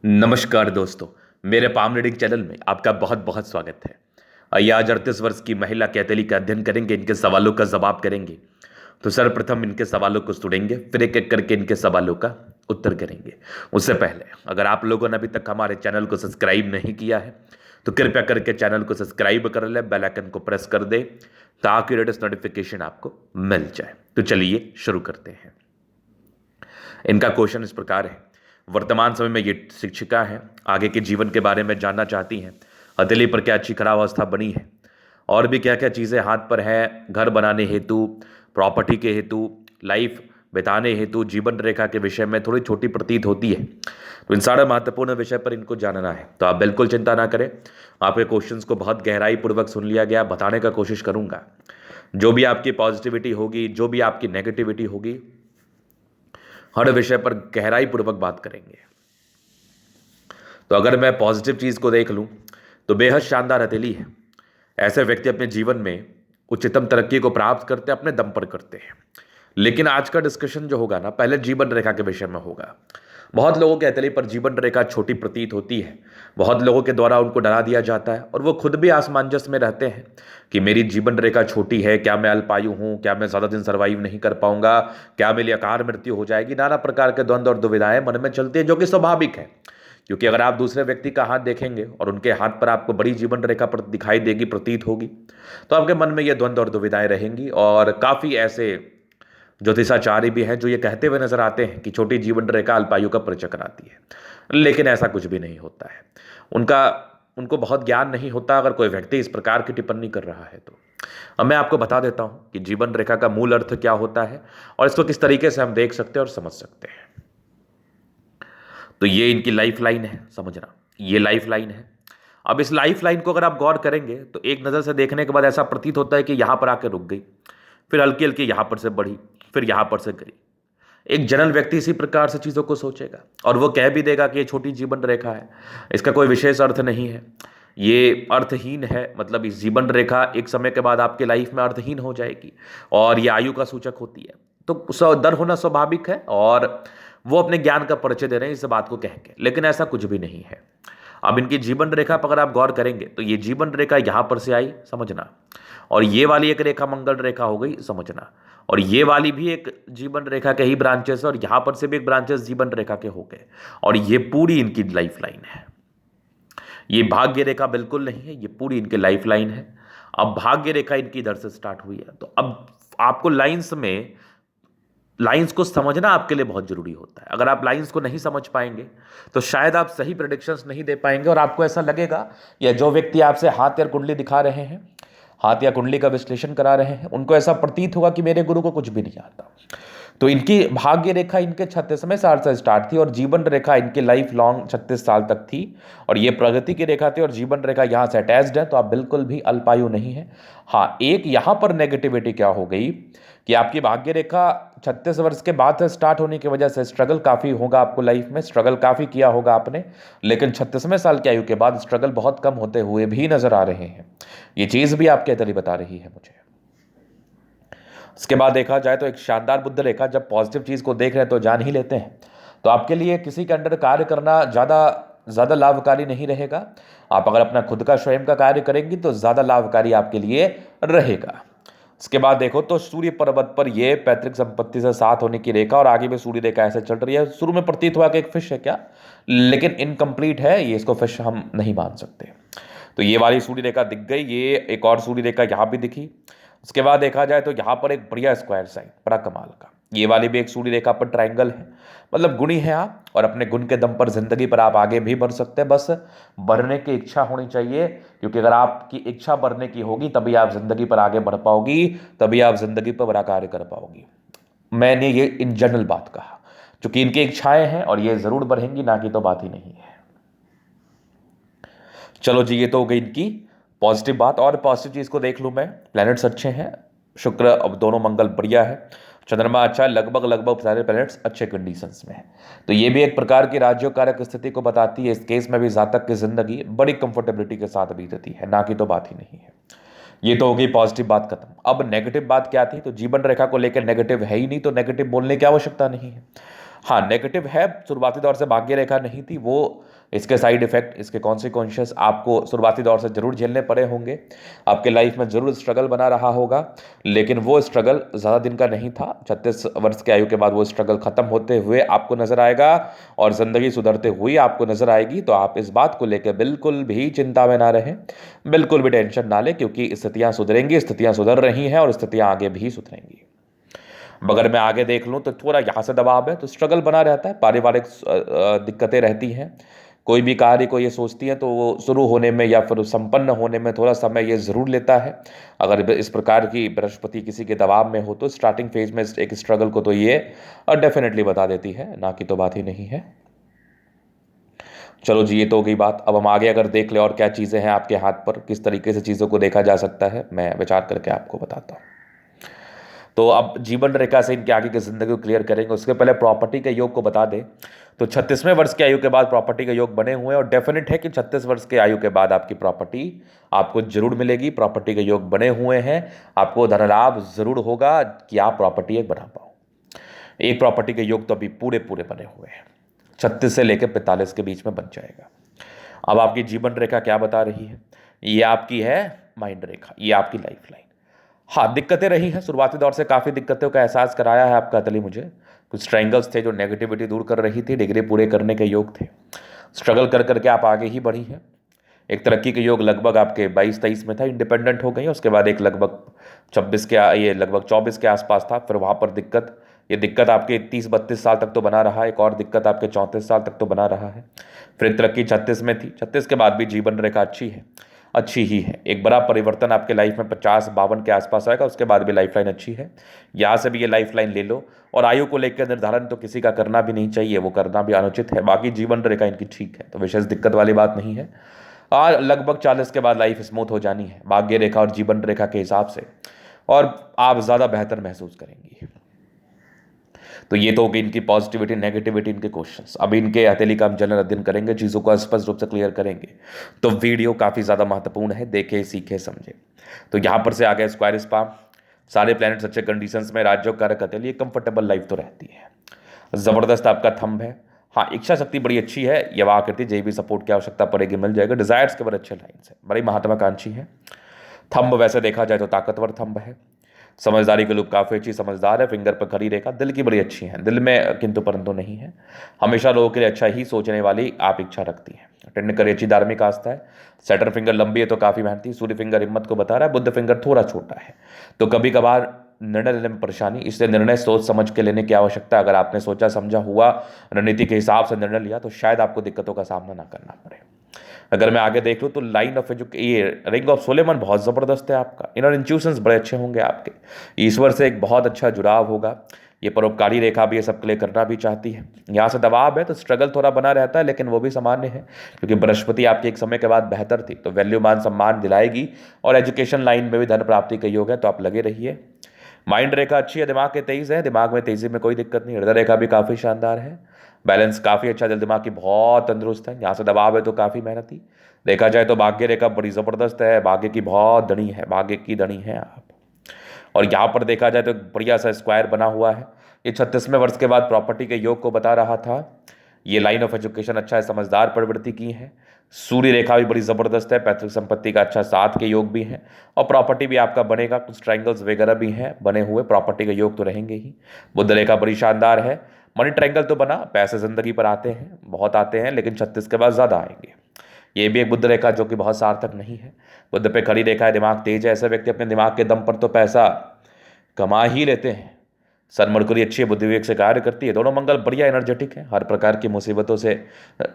नमस्कार दोस्तों। मेरे पाम रीडिंग चैनल में आपका बहुत बहुत स्वागत है। आइए आज 38 वर्ष की महिला कैथली का अध्ययन करेंगे, इनके सवालों का जवाब करेंगे। तो सर्वप्रथम इनके सवालों को सुनेंगे, फिर एक एक करके इनके सवालों का उत्तर करेंगे। उससे पहले अगर आप लोगों ने अभी तक हमारे चैनल को सब्सक्राइब नहीं किया है तो कृपया करके चैनल को सब्सक्राइब कर ले, बेल आइकन को प्रेस कर दे ताकि लेटेस्ट नोटिफिकेशन आपको मिल जाए। तो चलिए शुरू करते हैं। इनका क्वेश्चन इस प्रकार है। वर्तमान समय में ये शिक्षिका हैं, आगे के जीवन के बारे में जानना चाहती हैं। हथेली पर क्या अच्छी खराब अवस्था बनी है और भी क्या क्या चीज़ें हाथ पर है, घर बनाने हेतु, प्रॉपर्टी के हेतु, लाइफ बिताने हेतु, जीवन रेखा के विषय में थोड़ी छोटी प्रतीत होती है। तो इन सारे महत्वपूर्ण विषय पर इनको जानना है। तो आप बिल्कुल चिंता ना करें, आपके क्वेश्चंस को बहुत गहराई पूर्वक सुन लिया गया, बताने का कोशिश करूंगा। जो भी आपकी पॉजिटिविटी होगी, जो भी आपकी नेगेटिविटी होगी, हर विषय पर गहराई पूर्वक बात करेंगे। तो अगर मैं पॉजिटिव चीज को देख लूं तो बेहद शानदार हथेली है। ऐसे व्यक्ति अपने जीवन में उच्चतम तरक्की को प्राप्त करते अपने दम पर करते हैं। लेकिन आज का डिस्कशन जो होगा ना, पहले जीवन रेखा के विषय में होगा। बहुत लोगों के हथेली पर जीवन रेखा छोटी प्रतीत होती है। बहुत लोगों के द्वारा उनको डरा दिया जाता है और वो खुद भी असमंजस में रहते हैं कि मेरी जीवन रेखा छोटी है, क्या मैं अल्पायु हूँ, क्या मैं ज़्यादा दिन सर्वाइव नहीं कर पाऊंगा, क्या मेरी अकाल मृत्यु हो जाएगी। नाना प्रकार के द्वंद्व और दुविधाएं मन में चलती हैं, जो कि स्वाभाविक है। क्योंकि अगर आप दूसरे व्यक्ति का हाथ देखेंगे और उनके हाथ पर आपको बड़ी जीवन रेखा पर दिखाई देगी, प्रतीत होगी, तो आपके मन में ये द्वंद्व और दुविधाएं रहेंगी। और काफ़ी ऐसे ज्योतिषाचार्य भी हैं जो ये कहते हुए नजर आते हैं कि छोटी जीवन रेखा अल्पायु का परिचय कराती है। लेकिन ऐसा कुछ भी नहीं होता है। उनका उनको बहुत ज्ञान नहीं होता अगर कोई व्यक्ति इस प्रकार की टिप्पणी कर रहा है तो। अब मैं आपको बता देता हूं कि जीवन रेखा का मूल अर्थ क्या होता है और इसको किस तरीके से हम देख सकते हैं और समझ सकते हैं। तो ये इनकी लाइफ लाइन है, समझना, ये लाइफ लाइन है। अब इस लाइफ लाइन को अगर आप गौर करेंगे तो एक नज़र से देखने के बाद ऐसा प्रतीत होता है कि यहां पर आके रुक गई, फिर हल्की हल्की यहां पर से बढ़ी, फिर यहां पर से गिरी। एक जनरल व्यक्ति इसी प्रकार से चीज़ों को सोचेगा और वो कह भी देगा कि ये छोटी जीवन रेखा है, इसका कोई विशेष अर्थ नहीं है, ये अर्थहीन है। मतलब इस जीवन रेखा एक समय के बाद आपके लाइफ में अर्थहीन हो जाएगी और ये आयु का सूचक होती है। तो डर होना स्वाभाविक है और वो अपने ज्ञान का परिचय दे रहे हैं इस बात को कह के, लेकिन ऐसा कुछ भी नहीं है। अब इनकी जीवन रेखा पर अगर आप गौर करेंगे तो ये जीवन रेखा यहां पर से आई, समझना, और ये वाली एक रेखा मंगल रेखा हो गई, समझना, और ये वाली भी एक जीवन रेखा के ही ब्रांचेस और यहां पर से भी एक ब्रांचेस जीवन रेखा के हो गए। और ये पूरी इनकी लाइफ लाइन है। ये भाग्य रेखा बिल्कुल नहीं है, ये पूरी इनकी लाइफ लाइन है। अब भाग्य रेखा इनकी इधर से स्टार्ट हुई है। तो अब आपको लाइंस को समझना आपके लिए बहुत जरूरी होता है। अगर आप लाइंस को नहीं समझ पाएंगे तो शायद आप सही प्रेडिक्शंस नहीं दे पाएंगे और आपको ऐसा लगेगा, या जो व्यक्ति आपसे हाथ या कुंडली दिखा रहे हैं, हाथ या कुंडली का विश्लेषण करा रहे हैं, उनको ऐसा प्रतीत होगा कि मेरे गुरु को कुछ भी नहीं आता। तो इनकी भाग्य रेखा इनके 36वें साल से स्टार्ट थी और जीवन रेखा इनकी लाइफ लॉन्ग 36 साल तक थी। और ये प्रगति की रेखा थी और जीवन रेखा यहाँ से अटैच्ड है। तो आप बिल्कुल भी अल्पायु नहीं है। हाँ, एक यहाँ पर नेगेटिविटी क्या हो गई कि आपकी भाग्य रेखा 36 वर्ष के बाद से स्टार्ट होने की वजह से स्ट्रगल काफ़ी होगा आपको लाइफ में, स्ट्रगल काफ़ी किया होगा आपने। लेकिन 36वें साल की आयु के बाद स्ट्रगल बहुत कम होते हुए भी नजर आ रहे हैं। ये चीज़ भी आपके तली बता रही है मुझे। इसके बाद देखा जाए तो एक शानदार बुद्ध रेखा, जब पॉजिटिव चीज़ को देख रहे हैं तो जान ही लेते हैं। तो आपके लिए किसी के अंडर कार्य करना ज़्यादा लाभकारी नहीं रहेगा। आप अगर अपना खुद का स्वयं का कार्य करेंगी तो ज़्यादा लाभकारी आपके लिए रहेगा। इसके बाद देखो तो सूर्य पर्वत पर ये पैतृक संपत्ति से साथ होने की रेखा और आगे भी सूर्य रेखा ऐसे चल रही है। शुरू में प्रतीत हुआ कि एक फिश है क्या, लेकिन इनकम्प्लीट है ये, इसको फिश हम नहीं मान सकते। तो ये वाली सूर्य रेखा दिख गई, ये एक और सूर्य रेखा यहाँ भी दिखी। उसके बाद देखा जाए तो यहाँ पर एक बढ़िया स्क्वायर साइन, बड़ा कमाल का। ये वाली भी एक सूर्य रेखा पर ट्रायंगल है। मतलब गुणी है आप और अपने गुण के दम पर जिंदगी पर आप आगे भी बढ़ सकते हैं। बस बढ़ने की इच्छा होनी चाहिए, क्योंकि अगर आपकी इच्छा बढ़ने की होगी तभी आप जिंदगी पर आगे बढ़ पाओगी, तभी आप जिंदगी पर बड़ा कार्य कर पाओगी। मैंने ये इन जनरल बात कहा, क्योंकि इनकी इच्छाएं हैं और ये जरूर बढ़ेंगी, ना कि तो बात ही नहीं है। चलो जी, ये तो हो गई इनकी पॉजिटिव बात। और पॉजिटिव चीज को देख लूं मैं, प्लैनेट्स अच्छे हैं, शुक्र अब दोनों, मंगल बढ़िया है, चंद्रमा अच्छा है, लगभग सारे प्लैनेट्स अच्छे कंडीशंस में है। तो ये भी एक प्रकार की राज्योकारक स्थिति को बताती है। इस केस में भी जातक की जिंदगी बड़ी कंफर्टेबिलिटी के साथ बीतती है, ना कि तो बात ही नहीं है। ये तो हो गई पॉजिटिव बात खत्म। अब नेगेटिव बात क्या थी, तो जीवन रेखा को लेकर नेगेटिव है ही नहीं, तो नेगेटिव बोलने की आवश्यकता नहीं है। हाँ, नेगेटिव है, शुरुआती दौर से भाग्य रेखा नहीं थी वो, इसके साइड इफेक्ट, इसके कॉन्सिक्वेंसेस आपको शुरुआती दौर से जरूर झेलने पड़े होंगे। आपके लाइफ में जरूर स्ट्रगल बना रहा होगा, लेकिन वो स्ट्रगल ज़्यादा दिन का नहीं था। 36 वर्ष की आयु के बाद वो स्ट्रगल खत्म होते हुए आपको नजर आएगा और ज़िंदगी सुधरते हुए आपको नजर आएगी। तो आप इस बात को लेकर बिल्कुल भी चिंता में ना रहें, बिल्कुल भी टेंशन ना लें, क्योंकि स्थितियाँ सुधरेंगी, स्थितियाँ सुधर रही हैं और स्थितियाँ आगे भी सुधरेंगी। अगर मैं आगे देख लूँ तो थोड़ा यहाँ से दबाव है, तो स्ट्रगल बना रहता है, पारिवारिक दिक्कतें रहती हैं। कोई भी कार्य को ये सोचती हैं तो वो शुरू होने में या फिर संपन्न होने में थोड़ा समय ये ज़रूर लेता है। अगर इस प्रकार की बृहस्पति किसी के दबाव में हो तो स्टार्टिंग फेज में एक स्ट्रगल को तो ये डेफिनेटली बता देती है, ना कि तो बात ही नहीं है। चलो जी, ये तो हो गई बात। अब हम आगे अगर देख ले और क्या चीज़ें हैं आपके हाथ पर, किस तरीके से चीज़ों को देखा जा सकता है, मैं विचार करके आपको बताता हूँ। तो अब जीवन रेखा से इनके आगे की जिंदगी को क्लियर करेंगे। उसके पहले प्रॉपर्टी के योग को बता दें तो 36वें वर्ष की आयु के बाद प्रॉपर्टी के योग बने हुए हैं और डेफिनेट है कि 36 वर्ष के आयु के बाद आपकी प्रॉपर्टी आपको जरूर मिलेगी। प्रॉपर्टी के योग बने हुए हैं, आपको धन लाभ जरूर होगा कि आप प्रॉपर्टी एक बना पाओ। एक प्रॉपर्टी के योग तो अभी पूरे पूरे बने हुए हैं, 36 से लेकर 45 के बीच में बन जाएगा। अब आपकी जीवन रेखा क्या बता रही है? ये आपकी है माइंड रेखा, ये आपकी लाइफ लाइन। हाँ, दिक्कतें रही हैं, शुरुआती दौर से काफ़ी दिक्कतों का एहसास कराया है आपका तली मुझे। कुछ ट्रायंगल्स थे जो नेगेटिविटी दूर कर रही थी, डिग्री पूरे करने के योग थे। स्ट्रगल कर करके आप आगे ही बढ़ी हैं। एक तरक्की के योग लगभग आपके 22-23 में था, इंडिपेंडेंट हो गई। उसके बाद एक लगभग 26 के ये लगभग 24 के आसपास था, फिर वहाँ पर दिक्कत। ये दिक्कत आपके 30-32 साल तक तो बना रहा है, एक और दिक्कत आपके 34 साल तक तो बना रहा है। फिर तरक्की 36 में थी, 36 के बाद भी जीवन रेखा अच्छी है, अच्छी ही है। एक बड़ा परिवर्तन आपके लाइफ में 50-52 के आसपास आएगा, उसके बाद भी लाइफ लाइन अच्छी है। यहाँ से भी ये लाइफ लाइन ले लो। और आयु को लेकर निर्धारण तो किसी का करना भी नहीं चाहिए, वो करना भी अनुचित है। बाकी जीवन रेखा इनकी ठीक है, तो विशेष दिक्कत वाली बात नहीं है। और लगभग 40 के बाद लाइफ स्मूथ हो जानी है भाग्य रेखा और जीवन रेखा के हिसाब से, और आप ज़्यादा बेहतर महसूस करेंगी। तो ये तो हो गई इनकी पॉजिटिविटी नेगेटिविटी, इनके क्वेश्चंस। अब इनके हथेली का हम जनरल अध्ययन करेंगे, चीज़ों को स्पष्ट रूप से क्लियर करेंगे। तो वीडियो काफ़ी ज़्यादा महत्वपूर्ण है, देखे सीखे समझे। तो यहाँ पर से आ गया स्क्वायर स्पाम, सारे प्लैनेट्स अच्छे कंडीशंस में, राज्यों कारक हथेली, ये कंफर्टेबल लाइफ तो रहती है। ज़बरदस्त आपका थंब है। हाँ, इच्छा शक्ति बड़ी अच्छी है, यवा आकृति, जे भी सपोर्ट की आवश्यकता पड़ेगी मिल जाएगा। डिजायर्स के बड़े अच्छे लाइन्स है, बड़ी महात्माकांक्षी है। थंब वैसे देखा जाए तो ताकतवर थंब है। समझदारी के लुक काफ़ी अच्छी समझदार है। फिंगर पर खड़ी रेखा, दिल की बड़ी अच्छी है, दिल में किंतु परंतु नहीं है। हमेशा लोगों के लिए अच्छा ही सोचने वाली आप इच्छा रखती हैं। अटेंड करिए, अच्छी धार्मिक आस्था है। सैटर्न फिंगर लंबी है तो काफ़ी मेहनती। सूर्य फिंगर हिम्मत को बता रहा है। बुद्ध फिंगर थोड़ा छोटा है, तो कभी कभार निर्णय लेने में परेशानी, इसलिए निर्णय सोच समझ के लेने की आवश्यकता। अगर आपने सोचा समझा हुआ रणनीति के हिसाब से निर्णय लिया तो शायद आपको दिक्कतों का सामना ना करना पड़े। अगर मैं आगे देख लूँ तो लाइन ऑफ ये रिंग ऑफ सोलेमन बहुत ज़बरदस्त है आपका। इनर इंट्यूशंस बड़े अच्छे होंगे आपके, ईश्वर से एक बहुत अच्छा जुड़ाव होगा। ये परोपकारी रेखा भी ये सबके लिए करना भी चाहती है। यहाँ से दबाव है तो स्ट्रगल थोड़ा बना रहता है, लेकिन वो भी सामान्य है, क्योंकि बृहस्पति आपके एक समय के बाद बेहतर थी, तो वैल्यू मान सम्मान दिलाएगी। और एजुकेशन लाइन में भी धन प्राप्ति का योग है, तो आप लगे रहिए। माइंड रेखा अच्छी है, दिमाग के तेज है, दिमाग में तेजी में कोई दिक्कत नहीं। हृदय रेखा भी काफ़ी शानदार है, बैलेंस काफ़ी अच्छा, दिल दिमाग की बहुत तंदुरुस्त है। यहाँ से दबाव है तो काफ़ी मेहनती। देखा जाए तो भाग्य रेखा बड़ी ज़बरदस्त है, भाग्य की बहुत धनी है, भाग्य की धनी है आप। और यहाँ पर देखा जाए तो बढ़िया सा स्क्वायर बना हुआ है। ये 36वें वर्ष के बाद प्रॉपर्टी के योग को बता रहा था। ये लाइन ऑफ एजुकेशन अच्छा है, समझदार प्रवृत्ति की है। सूर्य रेखा भी बड़ी ज़बरदस्त है, पैतृक संपत्ति का अच्छा साथ के योग भी हैं, और प्रॉपर्टी भी आपका बनेगा। कुछ ट्रायंगल्स वगैरह भी हैं बने हुए, प्रॉपर्टी के योग तो रहेंगे ही। बुध रेखा बड़ी शानदार है। मनी ट्रायंगल तो बना, पैसे ज़िंदगी पर आते हैं, बहुत आते हैं, लेकिन 36 के बाद ज़्यादा आएंगे। ये भी एक बुध रेखा जो कि बहुत सार्थक नहीं है। बुध पे खड़ी रेखा है, दिमाग तेज है। ऐसे व्यक्ति अपने दिमाग के दम पर तो पैसा कमा ही लेते हैं। सन मरकरी अच्छी है, बुद्धि विवेक से कार्य करती है। दोनों मंगल बढ़िया एनर्जेटिक है, हर प्रकार की मुसीबतों से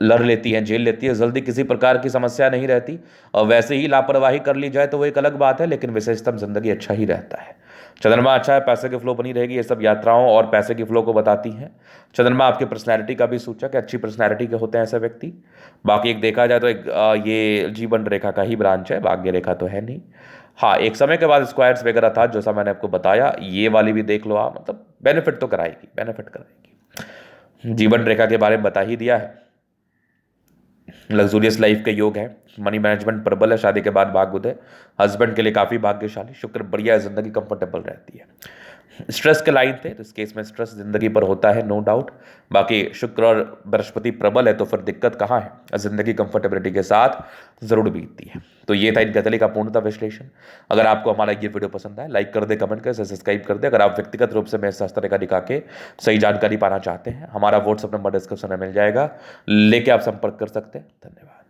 लड़ लेती है, झेल लेती है, जल्दी किसी प्रकार की समस्या नहीं रहती। और वैसे ही लापरवाही कर ली जाए तो वो एक अलग बात है, लेकिन विशेषतम जिंदगी अच्छा ही रहता है। चंद्रमा अच्छा है, पैसे की फ्लो बनी रहेगी। ये सब यात्राओं और पैसे की फ्लो को बताती हैं। चंद्रमा आपकी पर्सनैलिटी का भी सूचक है, अच्छी पर्सनैलिटी के होते हैं ऐसे व्यक्ति। बाकी एक देखा जाए तो एक ये जीवन रेखा का ही ब्रांच है, भाग्य रेखा तो है नहीं। हाँ, एक समय के बाद स्क्वायर्स वगैरह था, जैसा मैंने आपको बताया। ये वाली भी देख लो आप, मतलब बेनिफिट तो कराएगी, बेनिफिट कराएगी। जीवन रेखा के बारे में बता ही दिया है। लग्जूरियस लाइफ के योग है, मनी मैनेजमेंट प्रबल है, शादी के बाद भाग्य उदय, हस्बैंड के लिए काफ़ी भाग्यशाली। शुक्र बढ़िया है, जिंदगी कंफर्टेबल रहती है। स्ट्रेस के लाइन थे, तो इस केस में स्ट्रेस जिंदगी पर होता है, नो डाउट। बाकी शुक्र और बृहस्पति प्रबल है, तो फिर दिक्कत कहाँ है, जिंदगी कंफर्टेबिलिटी के साथ जरूर बीतती है। तो ये था इनका तले का पूर्णतः विश्लेषण। अगर आपको हमारा ये वीडियो पसंद आए, लाइक कर दे, कमेंट कर, सब्सक्राइब कर दे। अगर आप व्यक्तिगत रूप से मेरे शास्त्र का दिखा के सही जानकारी पाना चाहते हैं, हमारा व्हाट्सअप नंबर डिस्क्रिप्शन में मिल जाएगा, लेके आप संपर्क कर सकते हैं। धन्यवाद।